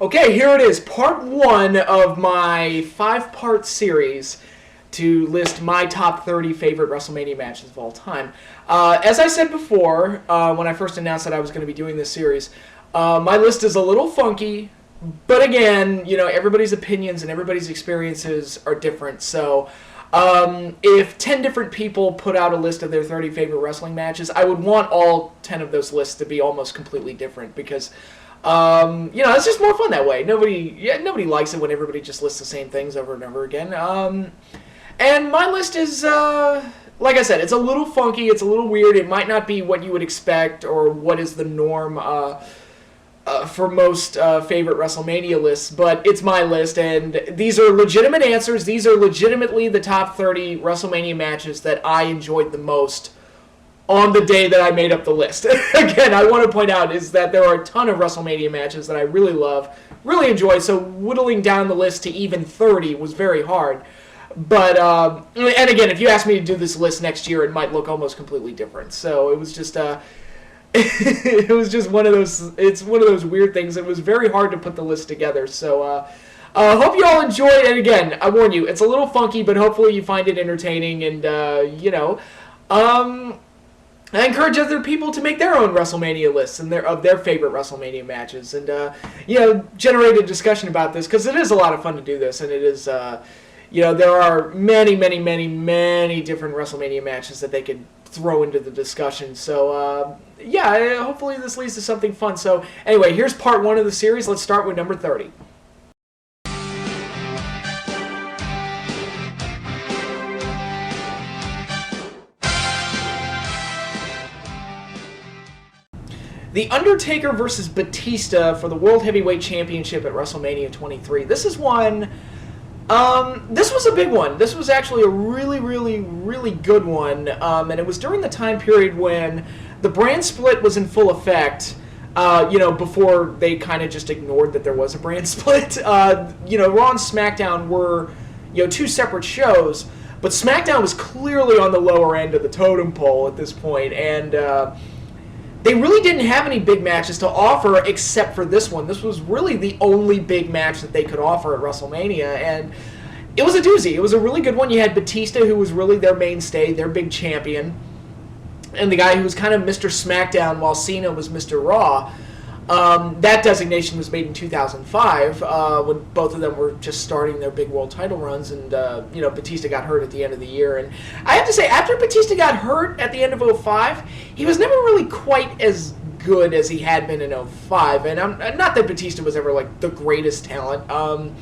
Okay, here it is, part one of my 5-part series to list my top 30 favorite WrestleMania matches of all time. As I said before, when I first announced that I was going to be doing this series, my list is a little funky, but again, you know, everybody's opinions and everybody's experiences are different, so if 10 different people put out a list of their 30 favorite wrestling matches, I would want all 10 of those lists to be almost completely different because you know, it's just more fun that way. Nobody likes it when everybody just lists the same things over and over again. And my list is, like I said, it's a little funky, it's a little weird. It might not be what you would expect or what is the norm for most favorite WrestleMania lists, but it's my list, and these are legitimate answers. These are legitimately the top 30 WrestleMania matches that I enjoyed the most on the day that I made up the list. Again, I want to point out is that there are a ton of WrestleMania matches that I really love, really enjoy, so whittling down the list to even 30 was very hard. But, and again, if you ask me to do this list next year, it might look almost completely different. So it was just, it was just one of those, it's one of those weird things. It was very hard to put the list together. So, hope you all enjoy it. And again, I warn you, it's a little funky, but hopefully you find it entertaining and, you know, I encourage other people to make their own WrestleMania lists and of their favorite WrestleMania matches, and you know, generate a discussion about this because it is a lot of fun to do this, and it is, you know, there are many different WrestleMania matches that they could throw into the discussion. So yeah, hopefully this leads to something fun. So anyway, here's part one of the series. Let's start with number 30. The Undertaker versus Batista for the World Heavyweight Championship at WrestleMania 23. This is one, this was a big one. This was actually a really good one, and it was during the time period when the brand split was in full effect, you know, before they kind of just ignored that there was a brand split. You know, Raw and SmackDown were, you know, two separate shows, but SmackDown was clearly on the lower end of the totem pole at this point, and they really didn't have any big matches to offer except for this one. This was really the only big match that they could offer at WrestleMania, and it was a doozy. It was a really good one. You had Batista, who was really their mainstay, their big champion, and the guy who was kind of Mr. SmackDown while Cena was Mr. Raw. That designation was made in 2005 when both of them were just starting their big world title runs, and you know, Batista got hurt at the end of the year. And I have to say, after Batista got hurt at the end of 2005, he was never really quite as good as he had been in 2005. And not that Batista was ever like the greatest talent,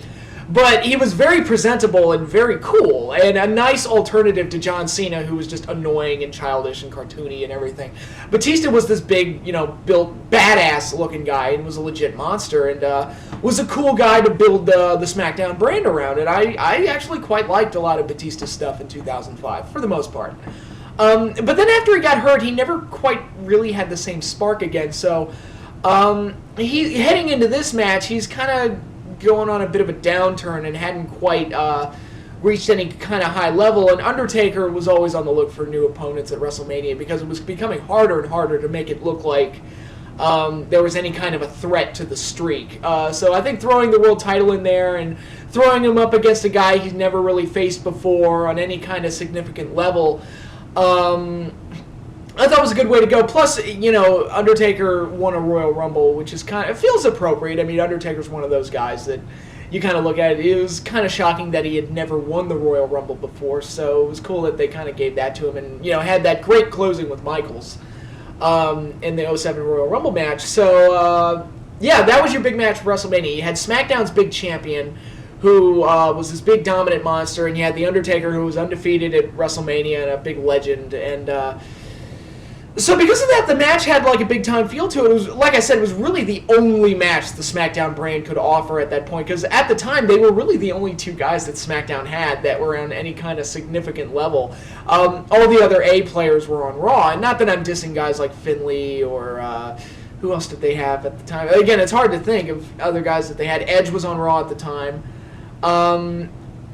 but he was very presentable and very cool, and a nice alternative to John Cena, who was just annoying and childish and cartoony and everything. Batista was this big, you know, built, badass-looking guy and was a legit monster, and was a cool guy to build the SmackDown brand around. And I actually quite liked a lot of Batista's stuff in 2005, for the most part. But then after he got hurt, he never quite really had the same spark again, so he heading into this match, he's kind of going on a bit of a downturn and hadn't quite reached any kind of high level, and Undertaker was always on the look for new opponents at WrestleMania because it was becoming harder and harder to make it look like there was any kind of a threat to the streak. So I think throwing the world title in there and throwing him up against a guy he's never really faced before on any kind of significant level, I thought it was a good way to go. Plus, you know, Undertaker won a Royal Rumble, which is kind of, it feels appropriate. I mean, Undertaker's one of those guys that you kind of look at it. It was kind of shocking that he had never won the Royal Rumble before, so it was cool that they kind of gave that to him and, you know, had that great closing with Michaels in the 2007 Royal Rumble match. So, yeah, that was your big match for WrestleMania. You had SmackDown's big champion, who was this big dominant monster, and you had The Undertaker, who was undefeated at WrestleMania and a big legend, and so because of that, the match had like a big-time feel to it. It was, like I said, it was really the only match the SmackDown brand could offer at that point, because at the time, they were really the only two guys that SmackDown had that were on any kind of significant level. All the other A players were on Raw, and not that I'm dissing guys like Finlay or who else did they have at the time? Again, it's hard to think of other guys that they had. Edge was on Raw at the time.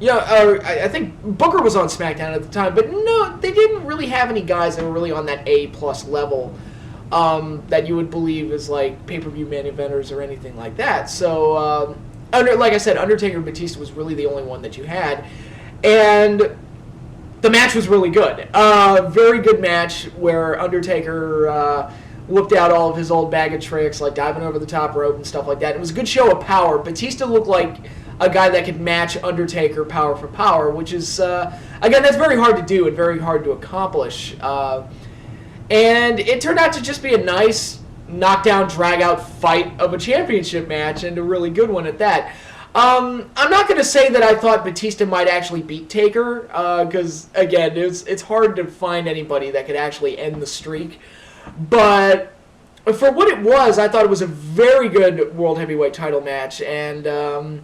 Yeah, I think Booker was on SmackDown at the time, but no, they didn't really have any guys that were really on that A+ level. that you would believe is like pay-per-view main eventers or anything like that. So, like I said, Undertaker and Batista was really the only one that you had, and the match was really good. Very good match where Undertaker whipped out all of his old bag of tricks, like diving over the top rope and stuff like that. It was a good show of power. Batista looked like a guy that could match Undertaker power for power, which is, again, that's very hard to do and very hard to accomplish. And it turned out to just be a nice knockdown, drag-out fight of a championship match, and a really good one at that. I'm not going to say that I thought Batista might actually beat Taker, because, again, it's hard to find anybody that could actually end the streak. But for what it was, I thought it was a very good World Heavyweight title match, and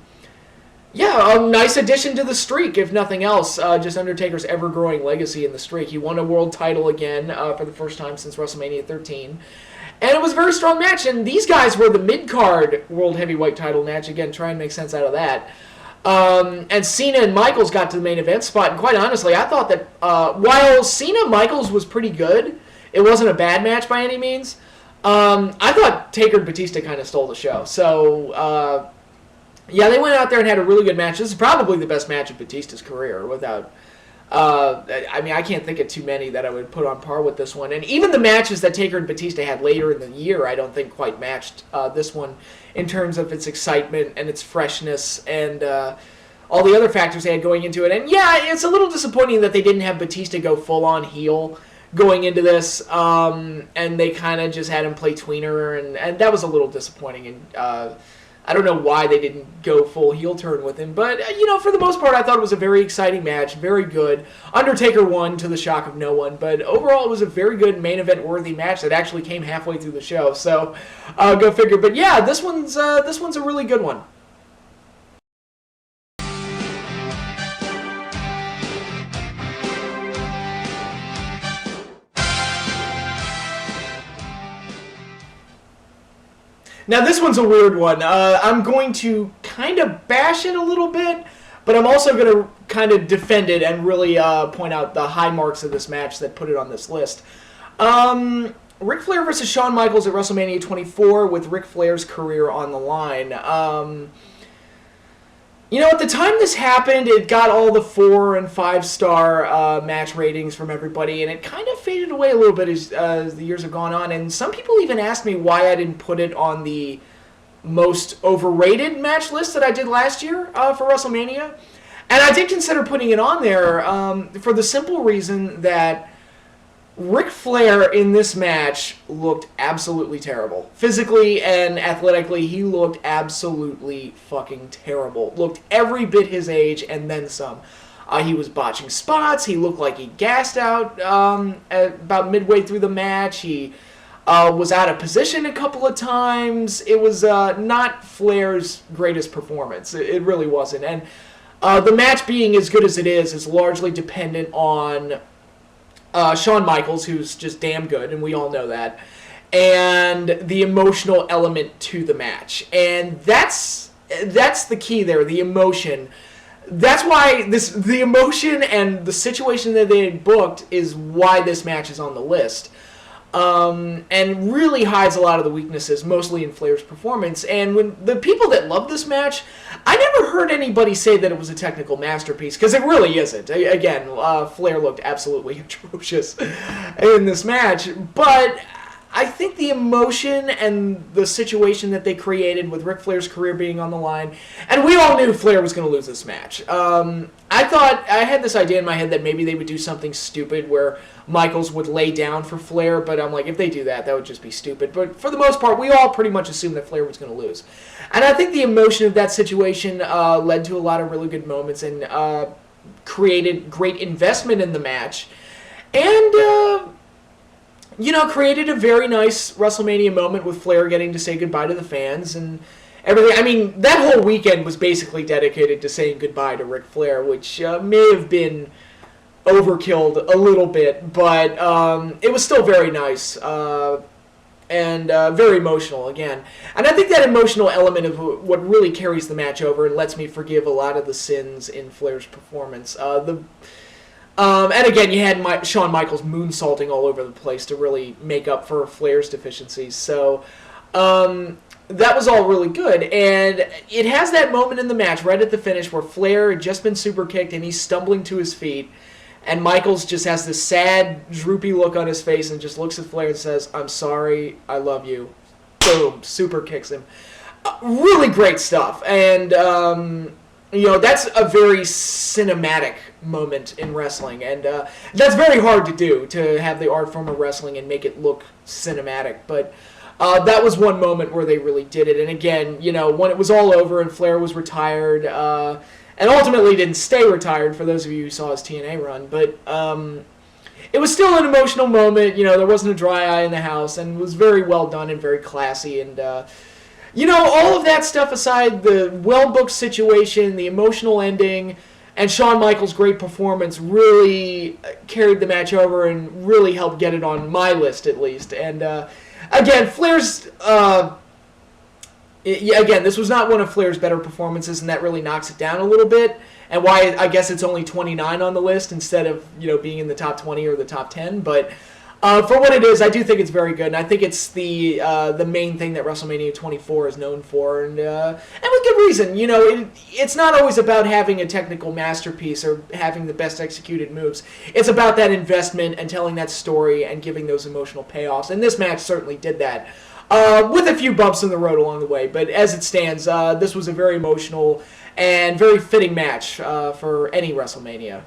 yeah, a nice addition to the streak, if nothing else. Just Undertaker's ever-growing legacy in the streak. He won a world title again for the first time since WrestleMania 13. And it was a very strong match, and these guys were the mid-card World Heavyweight title match. Again, try and make sense out of that. And Cena and Michaels got to the main event spot, and quite honestly, I thought that while Cena-Michaels was pretty good, it wasn't a bad match by any means, I thought Taker and Batista kind of stole the show. So, yeah, they went out there and had a really good match. This is probably the best match of Batista's career, without... I mean, I can't think of too many that I would put on par with this one. And even the matches that Taker and Batista had later in the year, I don't think quite matched this one in terms of its excitement and its freshness and all the other factors they had going into it. And yeah, it's a little disappointing that they didn't have Batista go full-on heel going into this, and they kind of just had him play tweener, and that was a little disappointing. And I don't know why they didn't go full heel turn with him, but, you know, for the most part, I thought it was a very exciting match, very good. Undertaker won to the shock of no one, but overall it was a very good main event-worthy match that actually came halfway through the show, so go figure. But yeah, this one's a really good one. Now, this one's a weird one. I'm going to kind of bash it a little bit, but I'm also going to kind of defend it and really point out the high marks of this match that put it on this list. Ric Flair versus Shawn Michaels at WrestleMania 24 with Ric Flair's career on the line. You know, at the time this happened, it got all the 4- and 5-star match ratings from everybody, and it kind of faded away a little bit as the years have gone on. And some people even asked me why I didn't put it on the most overrated match list that I did last year for WrestleMania. And I did consider putting it on there for the simple reason that Ric Flair in this match looked absolutely terrible. Physically and athletically, he looked absolutely fucking terrible. Looked every bit his age and then some. He was botching spots. He looked like he gassed out at about midway through the match. He was out of position a couple of times. It was not Flair's greatest performance. It really wasn't. And the match being as good as it is largely dependent on Shawn Michaels, who's just damn good, and we all know that, and the emotional element to the match. And that's the key there, the emotion. That's why the emotion and the situation that they had booked is why this match is on the list. And really hides a lot of the weaknesses, mostly in Flair's performance. And when the people that love this match, I never heard anybody say that it was a technical masterpiece, because it really isn't. Again, Flair looked absolutely atrocious in this match, but I think the emotion and the situation that they created with Ric Flair's career being on the line, and we all knew Flair was going to lose this match. I had this idea in my head that maybe they would do something stupid where Michaels would lay down for Flair, but I'm like, if they do that would just be stupid. But for the most part, we all pretty much assumed that Flair was going to lose. And I think the emotion of that situation led to a lot of really good moments and created great investment in the match. And, created a very nice WrestleMania moment with Flair getting to say goodbye to the fans and everything. I mean, that whole weekend was basically dedicated to saying goodbye to Ric Flair, which may have been overkilled a little bit, but it was still very nice and very emotional again. And I think that emotional element of what really carries the match over and lets me forgive a lot of the sins in Flair's performance. And again, you had Shawn Michaels moonsaulting all over the place to really make up for Flair's deficiencies. So that was all really good. And it has that moment in the match right at the finish where Flair had just been super kicked and he's stumbling to his feet. And Michaels just has this sad, droopy look on his face and just looks at Flair and says, "I'm sorry, I love you." Boom, super kicks him. Really great stuff. And, that's a very cinematic moment in wrestling. And that's very hard to do, to have the art form of wrestling and make it look cinematic. But that was one moment where they really did it. And again, when it was all over and Flair was retired, and ultimately didn't stay retired, for those of you who saw his TNA run, but it was still an emotional moment. There wasn't a dry eye in the house, and it was very well done and very classy. And all of that stuff aside, the well-booked situation, the emotional ending, and Shawn Michaels' great performance really carried the match over and really helped get it on my list, at least. And again, Flair's... Again, this was not one of Flair's better performances, and that really knocks it down a little bit, and why I guess it's only 29 on the list instead of being in the top 20 or the top 10. But for what it is, I do think it's very good, and I think it's the main thing that WrestleMania 24 is known for, and with good reason. It's not always about having a technical masterpiece or having the best executed moves. It's about that investment and telling that story and giving those emotional payoffs, and this match certainly did that. With a few bumps in the road along the way, but as it stands, this was a very emotional and very fitting match for any WrestleMania.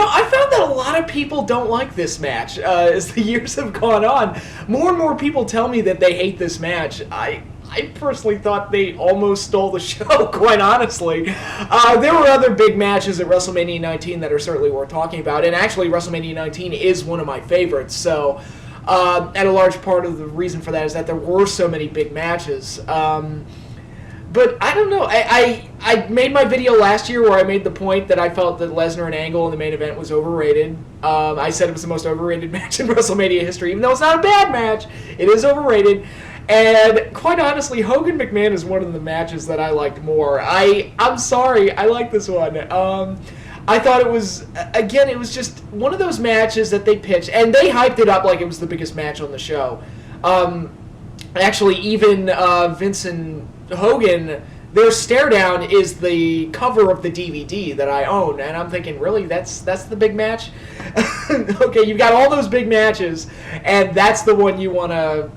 I found that a lot of people don't like this match as the years have gone on. More and more people tell me that they hate this match. I personally thought they almost stole the show, quite honestly. There were other big matches at WrestleMania 19 that are certainly worth talking about, and actually WrestleMania 19 is one of my favorites, so and a large part of the reason for that is that there were so many big matches. But I don't know. I made my video last year where I made the point that I felt that Lesnar and Angle in the main event was overrated. I said it was the most overrated match in WrestleMania history, even though it's not a bad match. It is overrated. And quite honestly, Hogan McMahon is one of the matches that I liked more. I'm sorry, I like this one. I thought it was, again, it was just one of those matches that they pitched, and they hyped it up like it was the biggest match on the show. Actually, even Vince and Hogan, their stare down is the cover of the DVD that I own, and I'm thinking, really, that's the big match? Okay, you've got all those big matches, and that's the one you want to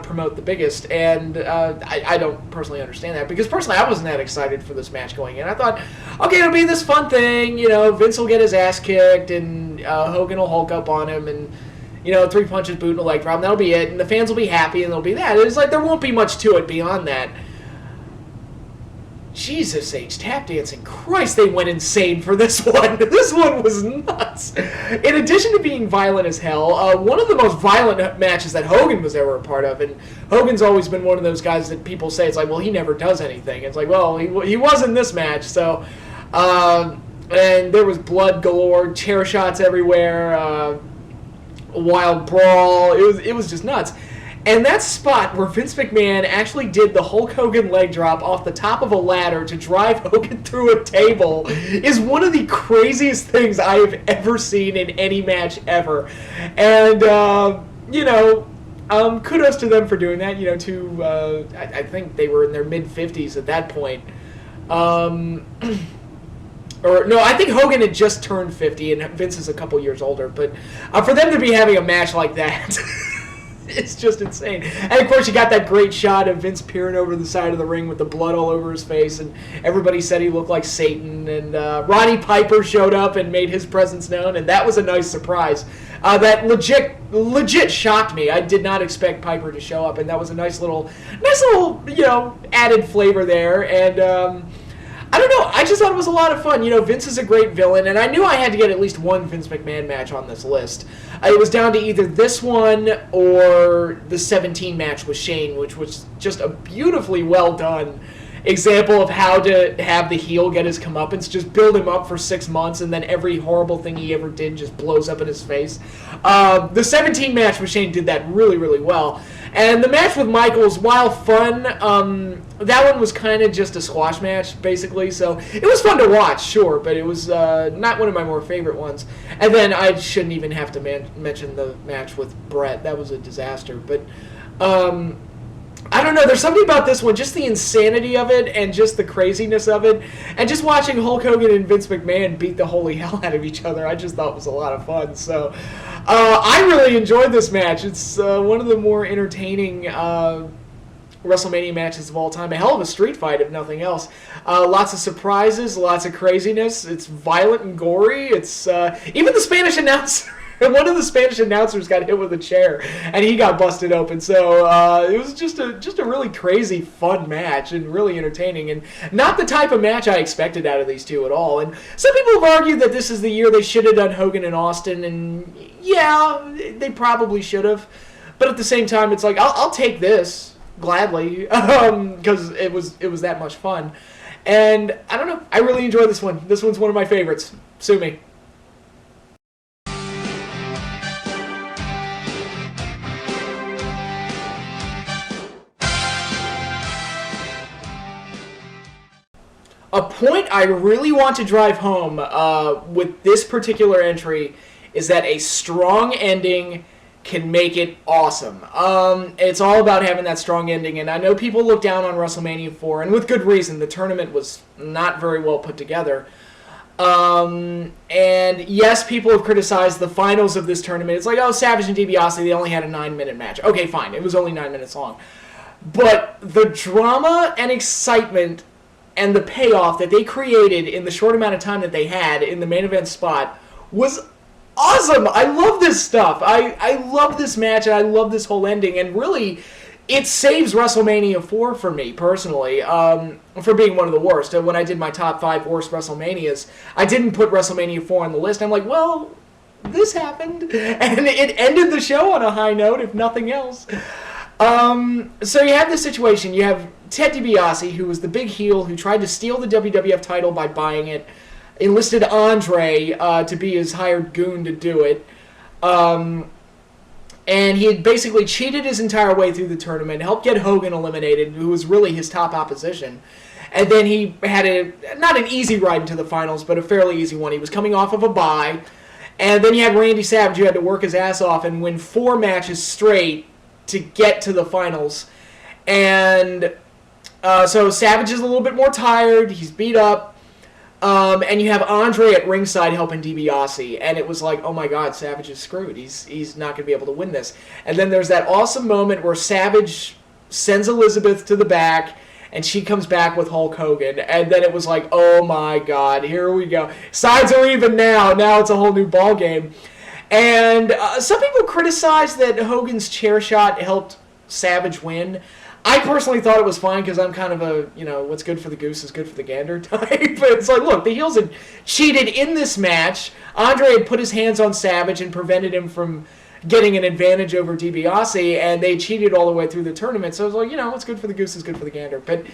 promote the biggest, and I don't personally understand that, because personally I wasn't that excited for this match going in. I thought, okay, it'll be this fun thing, Vince will get his ass kicked, and Hogan will Hulk up on him, and 3 punches, boot, and a leg drop, and that'll be it, and the fans will be happy, and there'll be that. It's like there won't be much to it beyond that. Jesus H, tap dancing. Christ, they went insane for this one. This one was nuts. In addition to being violent as hell, one of the most violent matches that Hogan was ever a part of, and Hogan's always been one of those guys that people say, it's like, well, he never does anything. It's like, well, he was in this match, so... and there was blood galore, chair shots everywhere, a wild brawl. It was just nuts. And that spot where Vince McMahon actually did the Hulk Hogan leg drop off the top of a ladder to drive Hogan through a table is one of the craziest things I have ever seen in any match ever. And, kudos to them for doing that. I think they were in their mid-50s at that point. Or, no, I think Hogan had just turned 50, and Vince is a couple years older. But for them to be having a match like that... It's just insane. And, of course, you got that great shot of Vince peering over the side of the ring with the blood all over his face, and everybody said he looked like Satan. And Roddy Piper showed up and made his presence known, and that was a nice surprise. That legit shocked me. I did not expect Piper to show up, and that was a nice little, added flavor there. And I don't know. I just thought it was a lot of fun. Vince is a great villain, and I knew I had to get at least one Vince McMahon match on this list. It was down to either this one or the 17 match with Shane, which was just a beautifully well done example of how to have the heel get his comeuppance. Just build him up for 6 months, and then every horrible thing he ever did just blows up in his face. The 17-match machine did that really, really well. And the match with Michaels, while fun, that one was kind of just a squash match, basically. So it was fun to watch, sure, but it was not one of my more favorite ones. And then I shouldn't even have to mention the match with Brett. That was a disaster. But I don't know, there's something about this one, just the insanity of it and just the craziness of it, and just watching Hulk Hogan and Vince McMahon beat the holy hell out of each other, I just thought was a lot of fun. So I really enjoyed this match. It's one of the more entertaining WrestleMania matches of all time. A hell of a street fight, if nothing else. Lots of surprises, lots of craziness. It's violent and gory. It's even the Spanish announcer. One of the Spanish announcers got hit with a chair, and he got busted open. So it was just a really crazy, fun match, and really entertaining, and not the type of match I expected out of these two at all. And some people have argued that this is the year they should have done Hogan and Austin, and yeah, they probably should have. But at the same time, it's like I'll take this gladly because it was that much fun. And I don't know, I really enjoyed this one. This one's one of my favorites. Sue me. A point I really want to drive home with this particular entry is that a strong ending can make it awesome. It's all about having that strong ending, and I know people look down on WrestleMania 4, and with good reason. The tournament was not very well put together. And yes, people have criticized the finals of this tournament. It's like, oh, Savage and DiBiase, they only had a 9-minute match. Okay, fine, it was only 9 minutes long. But the drama and excitement and the payoff that they created in the short amount of time that they had in the main event spot was awesome. I love this stuff. I love this match, and I love this whole ending. And really, it saves WrestleMania 4 for me, personally, for being one of the worst. When I did my top 5 worst WrestleManias, I didn't put WrestleMania 4 on the list. I'm like, well, this happened. And it ended the show on a high note, if nothing else. So you have this situation. You have Ted DiBiase, who was the big heel who tried to steal the WWF title by buying it, enlisted Andre to be his hired goon to do it, and he had basically cheated his entire way through the tournament, helped get Hogan eliminated, who was really his top opposition, and then he had not an easy ride into the finals, but a fairly easy one. He was coming off of a bye, and then you had Randy Savage, who had to work his ass off and win 4 matches straight to get to the finals. And so Savage is a little bit more tired. He's beat up. And you have Andre at ringside helping DiBiase. And it was like, oh my God, Savage is screwed. He's not going to be able to win this. And then there's that awesome moment where Savage sends Elizabeth to the back, and she comes back with Hulk Hogan. And then it was like, oh my God, here we go. Sides are even now. Now it's a whole new ball game. And some people criticize that Hogan's chair shot helped Savage win. I personally thought it was fine because I'm kind of a, what's good for the goose is good for the gander type. But it's like, look, the heels had cheated in this match. Andre had put his hands on Savage and prevented him from getting an advantage over DiBiase, and they cheated all the way through the tournament. So I was like, what's good for the goose is good for the gander. But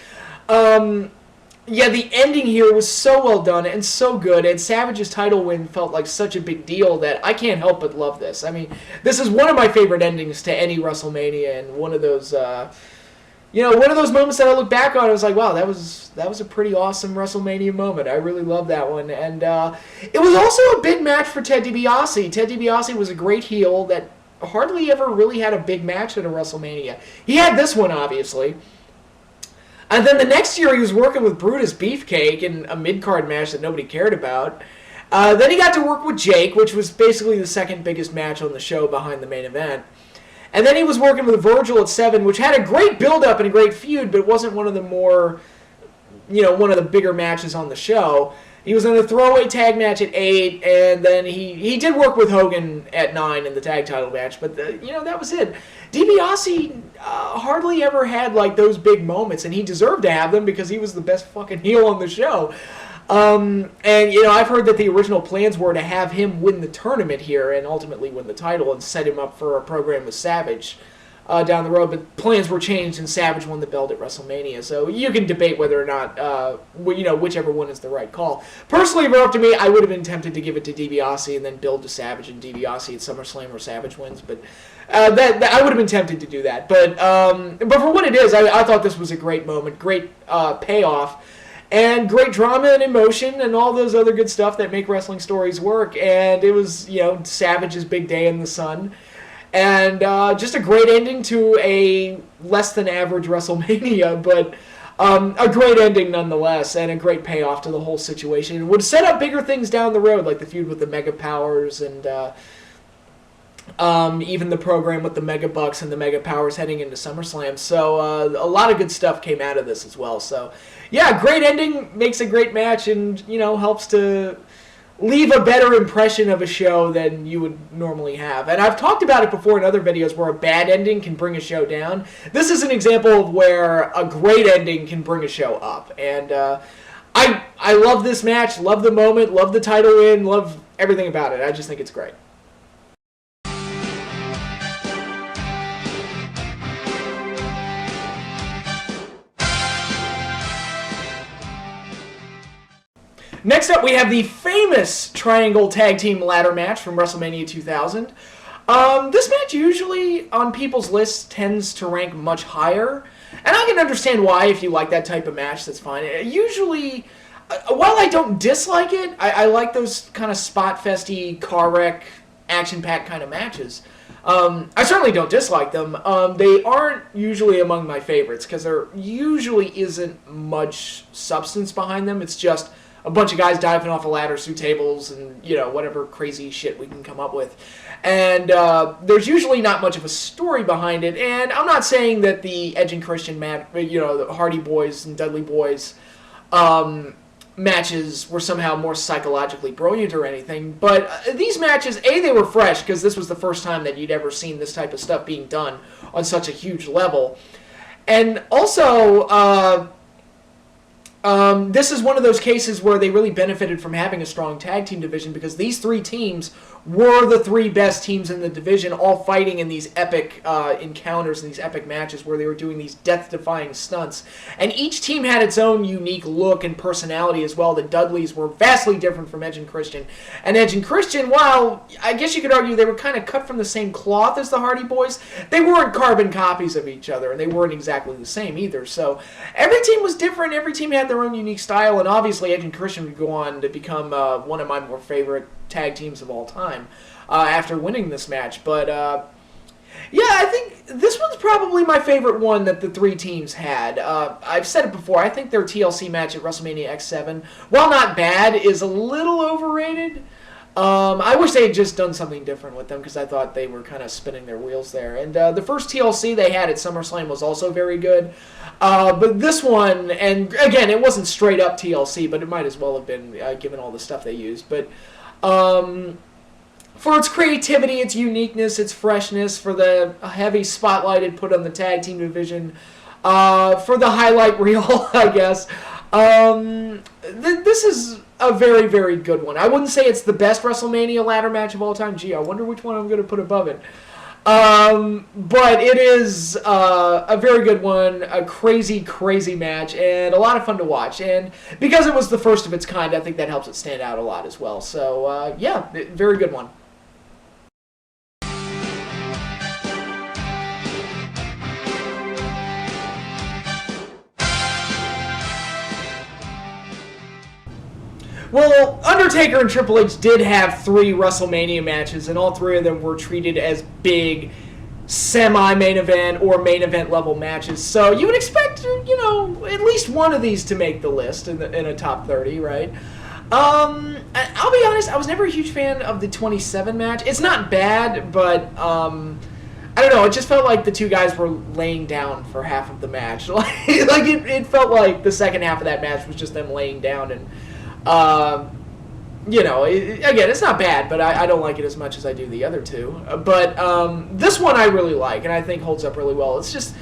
yeah, the ending here was so well done and so good, and Savage's title win felt like such a big deal that I can't help but love this. I mean, this is one of my favorite endings to any WrestleMania, and one of those, one of those moments that I look back on, I was like, wow, that was a pretty awesome WrestleMania moment. I really love that one, and it was also a big match for Ted DiBiase. Ted DiBiase was a great heel that hardly ever really had a big match at a WrestleMania. He had this one, obviously. And then the next year he was working with Brutus Beefcake in a mid-card match that nobody cared about. Then he got to work with Jake, which was basically the second biggest match on the show behind the main event. And then he was working with Virgil at 7, which had a great build-up and a great feud, but it wasn't one of the more, one of the bigger matches on the show. He was in a throwaway tag match at 8, and then he did work with Hogan at 9 in the tag title match, but that was it. DiBiase hardly ever had like those big moments, and he deserved to have them because he was the best fucking heel on the show. And I've heard that the original plans were to have him win the tournament here and ultimately win the title and set him up for a program with Savage. down the road, but plans were changed and Savage won the belt at WrestleMania. So you can debate whether or not, whichever one is the right call. Personally, if it were up to me, I would have been tempted to give it to DiBiase and then build to Savage and DiBiase at SummerSlam where Savage wins, but that I would have been tempted to do that. But for what it is, I thought this was a great moment, great payoff, and great drama and emotion and all those other good stuff that make wrestling stories work. And it was, Savage's big day in the sun. And just a great ending to a less than average WrestleMania, but a great ending nonetheless, and a great payoff to the whole situation. It would set up bigger things down the road, like the feud with the Mega Powers and even the program with the Mega Bucks and the Mega Powers heading into SummerSlam. So a lot of good stuff came out of this as well. So yeah, great ending, makes a great match, and helps to leave a better impression of a show than you would normally have. And I've talked about it before in other videos where a bad ending can bring a show down. This is an example of where a great ending can bring a show up. And I love this match, love the moment, love the title win, love everything about it. I just think it's great. Next up, we have the famous Triangle Tag Team Ladder match from WrestleMania 2000. This match usually, on people's lists, tends to rank much higher. And I can understand why. If you like that type of match, that's fine. Usually, while I don't dislike it, I like those kind of spot-festy, car wreck, action-packed kind of matches. I certainly don't dislike them. They aren't usually among my favorites, because there usually isn't much substance behind them. It's just a bunch of guys diving off of ladders through tables and, whatever crazy shit we can come up with. And there's usually not much of a story behind it. And I'm not saying that the Edge and Christian match, the Hardy Boys and Dudley Boys matches were somehow more psychologically brilliant or anything. But these matches, they were fresh because this was the first time that you'd ever seen this type of stuff being done on such a huge level. And also, this is one of those cases where they really benefited from having a strong tag team division, because these three teams were the three best teams in the division, all fighting in these epic encounters and these epic matches where they were doing these death-defying stunts. And each team had its own unique look and personality as well. The Dudleys were vastly different from Edge and Christian. And Edge and Christian, while I guess you could argue they were kind of cut from the same cloth as the Hardy Boys, they weren't carbon copies of each other, and they weren't exactly the same either. So every team was different. Every team had their own unique style, and obviously Edge and Christian would go on to become one of my more favorite tag teams of all time after winning this match. But yeah, I think this one's probably my favorite one that the three teams had. I've said it before, I think their TLC match at WrestleMania X7, while not bad, is a little overrated. I wish they had just done something different with them, because I thought they were kind of spinning their wheels there. And the first TLC they had at SummerSlam was also very good. But this one, and again, it wasn't straight up TLC, but it might as well have been, given all the stuff they used. But for its creativity, its uniqueness, its freshness, for the heavy spotlight it put on the tag team division, for the highlight reel, I guess, this is a very, very good one. I wouldn't say it's the best WrestleMania ladder match of all time. Gee, I wonder which one I'm going to put above it. But it is a very good one, a crazy, crazy match, and a lot of fun to watch. And because it was the first of its kind, I think that helps it stand out a lot as well. So, yeah, very good one. Well, Undertaker and Triple H did have 3 WrestleMania matches, and all 3 of them were treated as big semi-main event or main event level matches. So you would expect, at least one of these to make the list in a top 30, right? I'll be honest, I was never a huge fan of the 27 match. It's not bad, but I don't know, it just felt like the two guys were laying down for half of the match. It felt like the second half of that match was just them laying down, and again, it's not bad, but I don't like it as much as I do the other two. But this one I really like, and I think holds up really well. It's just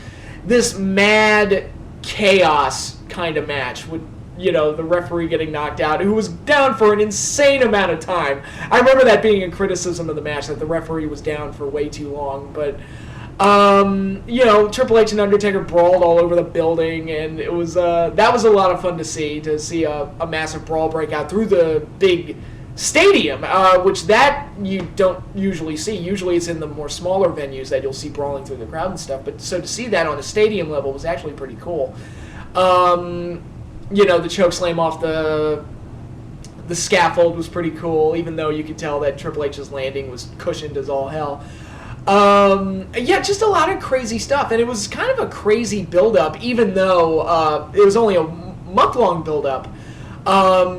this mad chaos kind of match with, the referee getting knocked out, who was down for an insane amount of time. I remember that being a criticism of the match, that the referee was down for way too long. But Triple H and Undertaker brawled all over the building, and it was that was a lot of fun to see a massive brawl break out through the big stadium, which that you don't usually see. Usually it's in the more smaller venues that you'll see brawling through the crowd and stuff, but so to see that on a stadium level was actually pretty cool. The choke slam off the scaffold was pretty cool, even though you could tell that Triple H's landing was cushioned as all hell. Just a lot of crazy stuff, and it was kind of a crazy build-up, even though it was only a month-long build-up.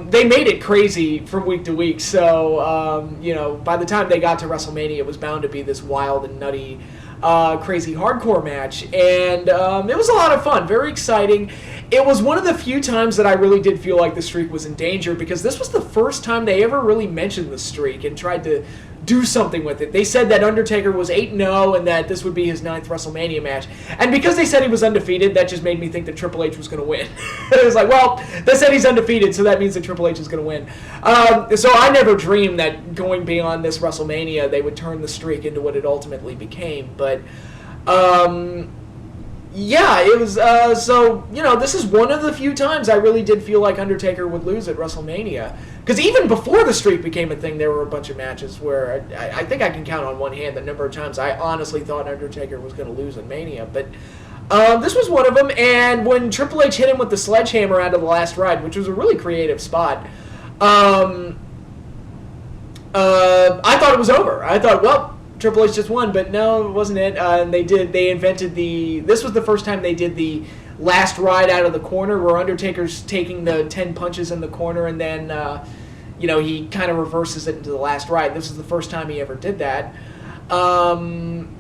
They made it crazy from week to week, so, by the time they got to WrestleMania, it was bound to be this wild and nutty, crazy hardcore match, and it was a lot of fun, very exciting. It was one of the few times that I really did feel like the streak was in danger, because this was the first time they ever really mentioned the streak and tried to do something with it. They said that Undertaker was 8-0 and that this would be his 9th WrestleMania match. And because they said he was undefeated, that just made me think that Triple H was going to win. It was like, well, they said he's undefeated, so that means that Triple H is going to win. So I never dreamed that going beyond this WrestleMania, they would turn the streak into what it ultimately became. But, it was, this is one of the few times I really did feel like Undertaker would lose at WrestleMania. Because even before the streak became a thing, there were a bunch of matches where I think I can count on one hand the number of times I honestly thought Undertaker was going to lose at Mania. But this was one of them, and when Triple H hit him with the sledgehammer out of the last ride, which was a really creative spot, I thought it was over. I thought, well, Triple H just won, but no, it wasn't it. And this was the first time they did the last ride out of the corner, where Undertaker's taking the 10 punches in the corner, and then he kind of reverses it into the last ride. This is the first time he ever did that,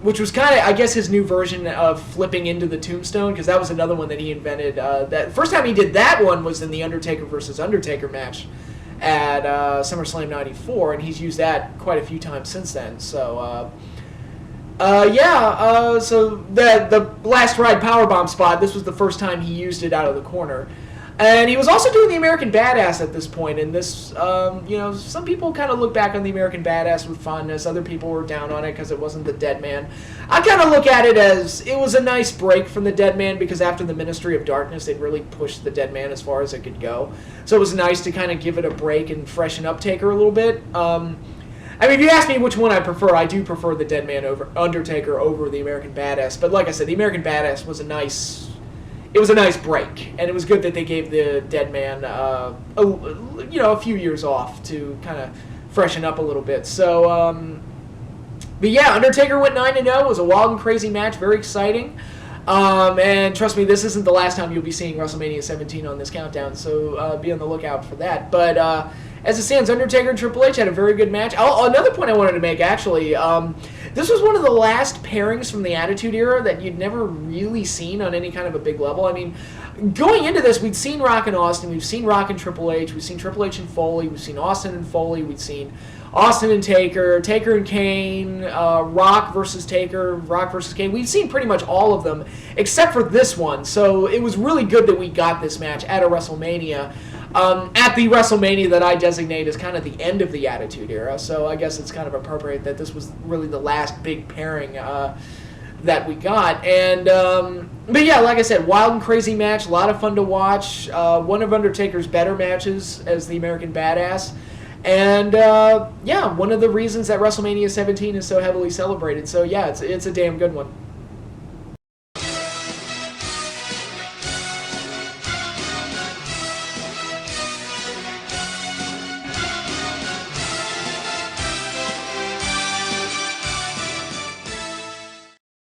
which was kind of, I guess, his new version of flipping into the tombstone, because that was another one that he invented. That first time he did that one was in the Undertaker versus Undertaker match at SummerSlam 94, and he's used that quite a few times since then. So so the last ride powerbomb spot, this was the first time he used it out of the corner. And he was also doing the American Badass at this point, and this, some people kind of look back on the American Badass with fondness. Other people were down on it because it wasn't the Dead Man. I kind of look at it as it was a nice break from the Dead Man, because after the Ministry of Darkness, they'd really pushed the Dead Man as far as it could go. So it was nice to kind of give it a break and freshen up Taker a little bit. If you ask me which one I prefer, I do prefer the Dead Man over Undertaker over the American Badass. But like I said, the American Badass was a nice break, and it was good that they gave the Dead Man a few years off to kind of freshen up a little bit. So, Undertaker went 9-0. It was a wild and crazy match, very exciting. And trust me, this isn't the last time you'll be seeing WrestleMania 17 on this countdown, so be on the lookout for that. But as it stands, Undertaker and Triple H had a very good match. Another point I wanted to make, actually, this was one of the last pairings from the Attitude Era that you'd never really seen on any kind of a big level. I mean, going into this, we'd seen Rock and Austin, we've seen Rock and Triple H, we've seen Triple H and Foley, we've seen Austin and Foley, we've seen Austin and Taker, Taker and Kane, Rock versus Taker, Rock versus Kane. We've seen pretty much all of them, except for this one. So it was really good that we got this match at a WrestleMania. At the WrestleMania that I designate as kind of the end of the Attitude Era, so I guess it's kind of appropriate that this was really the last big pairing that we got. And like I said, wild and crazy match, a lot of fun to watch. One of Undertaker's better matches as the American Badass, and one of the reasons that WrestleMania 17 is so heavily celebrated. So it's a damn good one.